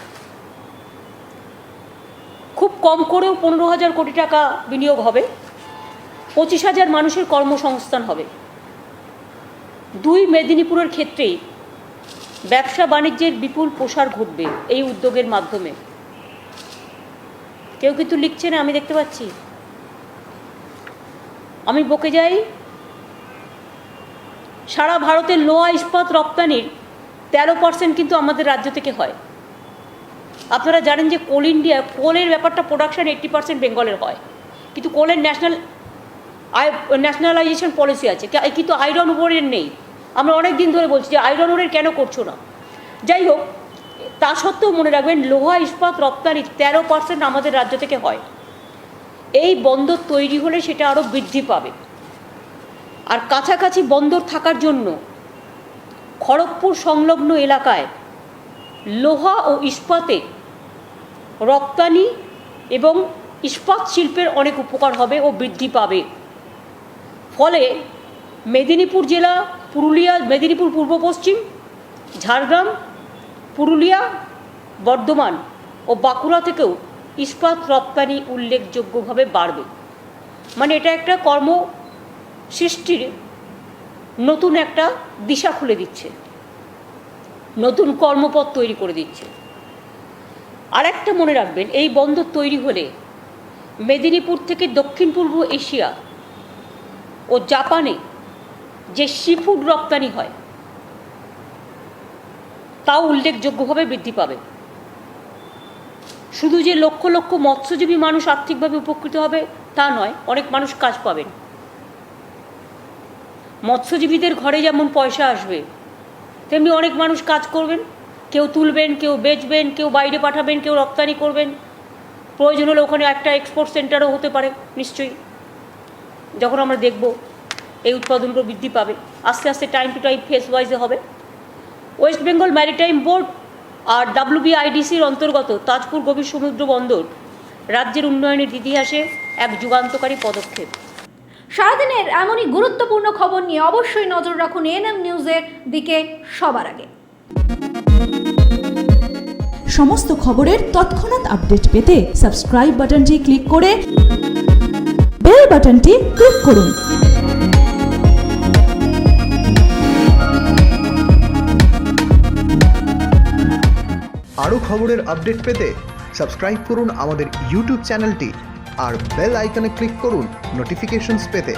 Speaker 12: খুব কম করেও 15,000 কোটি টাকা বিনিয়োগ হবে, 25,000 মানুষের কর্মসংস্থান হবে। 2 মেদিনীপুরের ক্ষেত্রেই ব্যবসা বাণিজ্যের বিপুল প্রসার ঘটবে এই উদ্যোগের মাধ্যমে। কেউ কিন্তু লিখছে না, আমি দেখতে পাচ্ছি। আমি বকে যাই, সারা ভারতের লোহা ইস্পাত রপ্তানির 13% কিন্তু আমাদের রাজ্য থেকে হয়। আপনারা জানেন যে কোল ইন্ডিয়া, কোলের ব্যাপারটা প্রোডাকশন 80% বেঙ্গলের হয়, কিন্তু কোলের ন্যাশনালাইজেশন পলিসি আছে, কিন্তু আয়রন ওরের নেই। আমরা অনেক দিন ধরে বলছি যে আয়রন ওরের কেন করছো না। যাই হোক, তা সত্ত্বেও মনে রাখবেন লোহা ইস্পাত রপ্তানির 13% আমাদের রাজ্য থেকে হয়। এই বন্দর তৈরি হলে সেটা আরও বৃদ্ধি পাবে। আর কাছাকাছি বন্দর থাকার জন্য খড়গপুর সংলগ্ন এলাকায় লোহা ও ইস্পাতে রপ্তানি এবং ইস্পাত শিল্পের অনেক উপকার হবে ও বৃদ্ধি পাবে। ফলে মেদিনীপুর জেলা, পুরুলিয়া, মেদিনীপুর পূর্ব পশ্চিম, ঝাড়গ্রাম, পুরুলিয়া, বর্ধমান ও বাঁকুড়া থেকেও ইস্পাত রপ্তানি উল্লেখযোগ্যভাবে বাড়বে। মানে এটা একটা কর্ম সৃষ্টির নতুন একটা দিশা খুলে দিচ্ছে, নতুন কর্মপথ তৈরি করে দিচ্ছে। আরেকটা মনে রাখবেন, এই বন্দর তৈরি হলে মেদিনীপুর থেকে দক্ষিণ পূর্ব এশিয়া ও জাপানে যে সিফুড রপ্তানি হয় তাও উল্লেখযোগ্যভাবে বৃদ্ধি পাবে। শুধু যে লক্ষ লক্ষ মৎস্যজীবী মানুষ আর্থিকভাবে উপকৃত হবে তা নয়, অনেক মানুষ কাজ পাবেন। মৎস্যজীবীদের ঘরে যেমন পয়সা আসবে, তেমনি অনেক মানুষ কাজ করবেন। কেউ তুলবেন, কেউ বেচবেন, কেউ বাইরে পাঠাবেন, কেউ রপ্তানি করবেন। প্রয়োজন হলে ওখানে একটা এক্সপোর্ট সেন্টারও হতে পারে নিশ্চয়ই। যখন আমরা দেখব এই উৎপাদনগুলো বৃদ্ধি পাবে, আস্তে আস্তে টাইম টু টাইম ফেজ ওয়াইজে হবে। ওয়েস্ট বেঙ্গল ম্যারিটাইম বোর্ড আর WBIDCর অন্তর্গত তাজপুর গভীর সমুদ্র বন্দর রাজ্যের উন্নয়নের ইতিহাসে এক যুগান্তকারী পদক্ষেপ।
Speaker 1: সারাদিনের এমনই গুরুত্বপূর্ণ খবর নিয়ে অবশ্যই নজর রাখুন এএনএম নিউজের দিকে সবার আগে।
Speaker 6: সমস্ত খবরের তৎক্ষণাৎ আপডেট পেতে সাবস্ক্রাইব বাটনটি ক্লিক করে বেল বাটনটি ক্লিক করুন।
Speaker 13: আরও খবরের আপডেট পেতে সাবস্ক্রাইব করুন আমাদের ইউটিউব চ্যানেলটি আর বেল আইকনে ক্লিক করুন নোটিফিকেশনস পেতে।